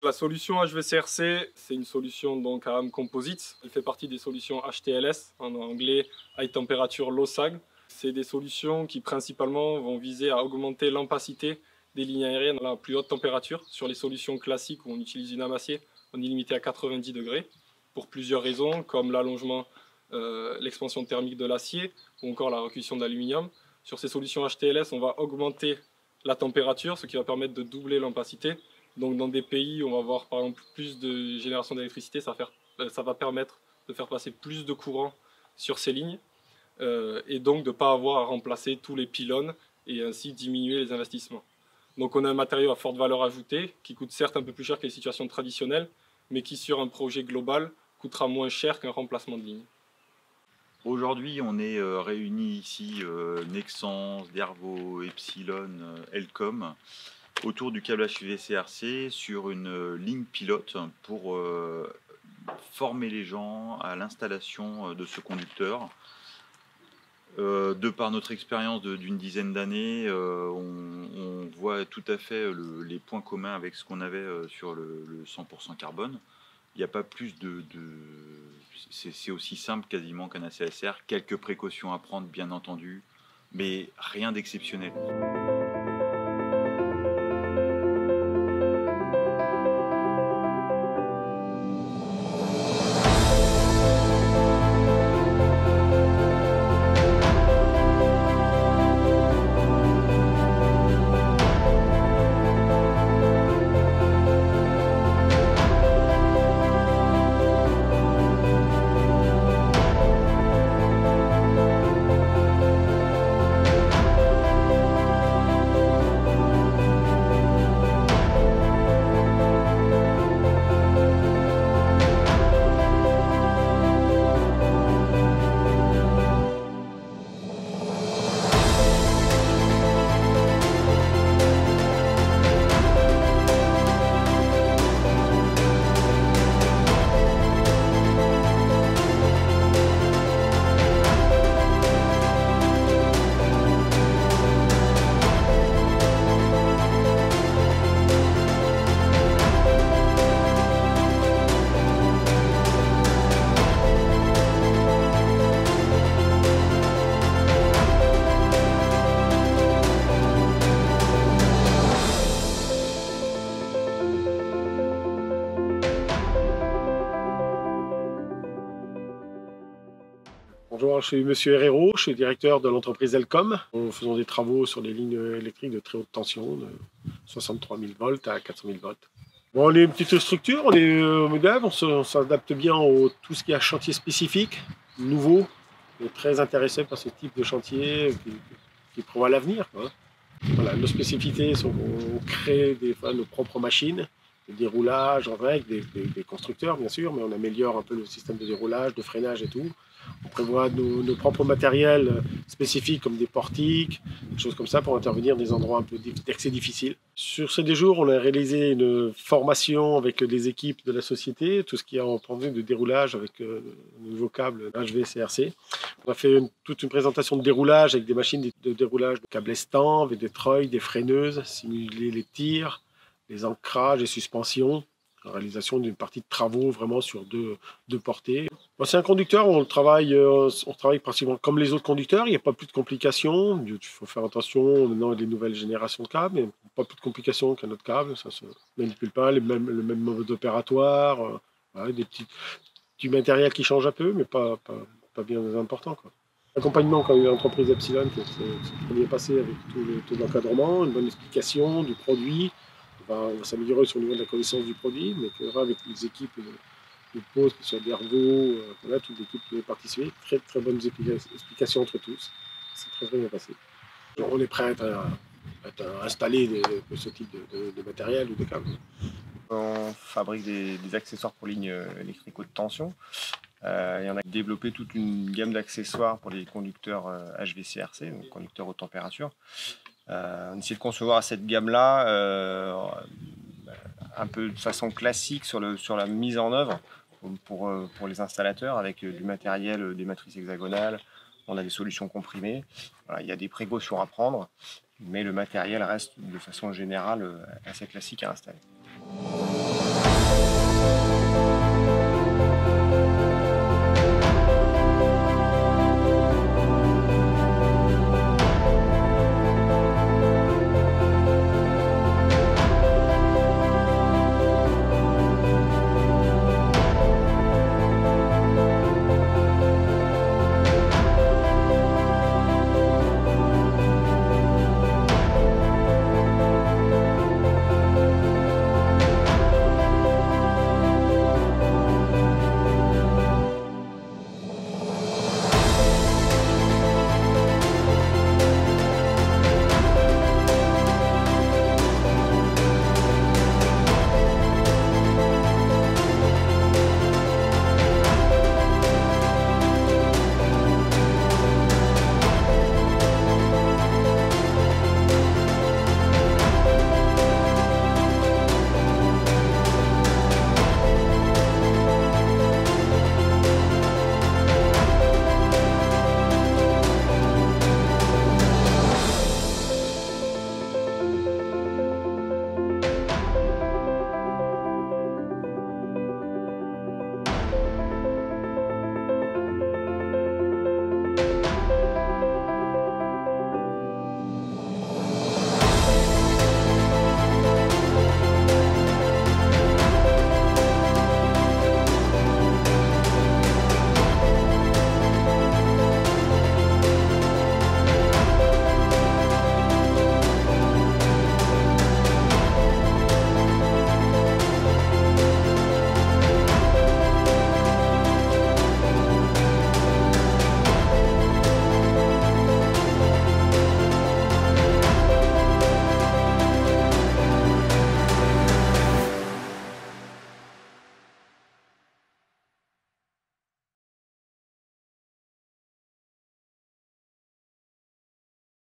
La solution HVCRC, c'est une solution donc à rame composite. Elle fait partie des solutions HTLS, en anglais High Temperature Low Sag. C'est des solutions qui principalement vont viser à augmenter l'empacité des lignes aériennes à la plus haute température. Sur les solutions classiques où on utilise une acier, on est limité à 90 degrés pour plusieurs raisons, comme l'allongement, l'expansion thermique de l'acier ou encore la recuisson d'aluminium. Sur ces solutions HTLS, on va augmenter la température, ce qui va permettre de doubler l'empacité. Donc dans des pays où on va avoir par exemple plus de génération d'électricité, ça va permettre de faire passer plus de courant sur ces lignes et donc de ne pas avoir à remplacer tous les pylônes et ainsi diminuer les investissements. Donc on a un matériau à forte valeur ajoutée qui coûte certes un peu plus cher que les situations traditionnelles, mais qui sur un projet global coûtera moins cher qu'un remplacement de ligne. Aujourd'hui, on est réunis ici, Nexans, Dervaux, Epsilon, Elcom, autour du câblage UVCRC sur une ligne pilote pour former les gens à l'installation de ce conducteur. De par notre expérience d'une dizaine d'années, on voit tout à fait les points communs avec ce qu'on avait sur le 100% carbone. Il n'y a pas plus c'est aussi simple quasiment qu'un ACSR. Quelques précautions à prendre, bien entendu, mais rien d'exceptionnel. Bonjour, je suis Monsieur Herrero, je suis directeur de l'entreprise Elcom. Nous faisons des travaux sur des lignes électriques de très haute tension, de 63 000 volts à 400 000 volts. Bon, on est une petite structure, on est modèle, on s'adapte bien à tout ce qui est chantier spécifique, nouveau. On est très intéressé par ce type de chantier qui prévoit l'avenir. Voilà, nos spécificités sont qu'on crée nos propres machines, de déroulage en vrai avec des constructeurs bien sûr, mais on améliore un peu le système de déroulage, de freinage et tout. On prévoit nos propres matériels spécifiques comme des portiques, des choses comme ça pour intervenir dans des endroits un peu d'accès difficiles. Sur ces 2 jours, on a réalisé une formation avec des équipes de la société, tout ce qui a entendu de déroulage avec le nouveau câble HVCRC. On a fait toute une présentation de déroulage avec des machines de déroulage de câbles estants, avec des treuils, des freineuses, simuler les tirs, les ancrages et suspensions. La réalisation d'une partie de travaux vraiment sur deux portées. Bon, c'est un conducteur, on travaille principalement comme les autres conducteurs, il n'y a pas plus de complications, il faut faire attention, maintenant il y a des nouvelles générations de câbles, mais pas plus de complications qu'un autre câble, ça se manipule pas, le même mode opératoire, voilà, des petits matériels qui changent un peu, mais pas bien important, quoi. L'accompagnement quand il y a l'entreprise Epsilon, c'est premier passé avec tout l'encadrement, une bonne explication du produit. On va s'améliorer sur le niveau de la connaissance du produit, mais avec les équipes de pause, que ce soit d'Ergo, voilà, toute l'équipe qui est participée, très bonnes explications entre tous. C'est très bien passé. On est prêt à être installé de ce type de matériel ou de câbles. On fabrique des accessoires pour lignes électriques haute tension. Et on a développé toute une gamme d'accessoires pour les conducteurs HVCRC, donc conducteurs haute température. On essaie de concevoir cette gamme-là un peu de façon classique sur la mise en œuvre pour les installateurs, avec du matériel, des matrices hexagonales. On a des solutions comprimées. Voilà, il y a des précautions à prendre, mais le matériel reste de façon générale assez classique à installer. Merci.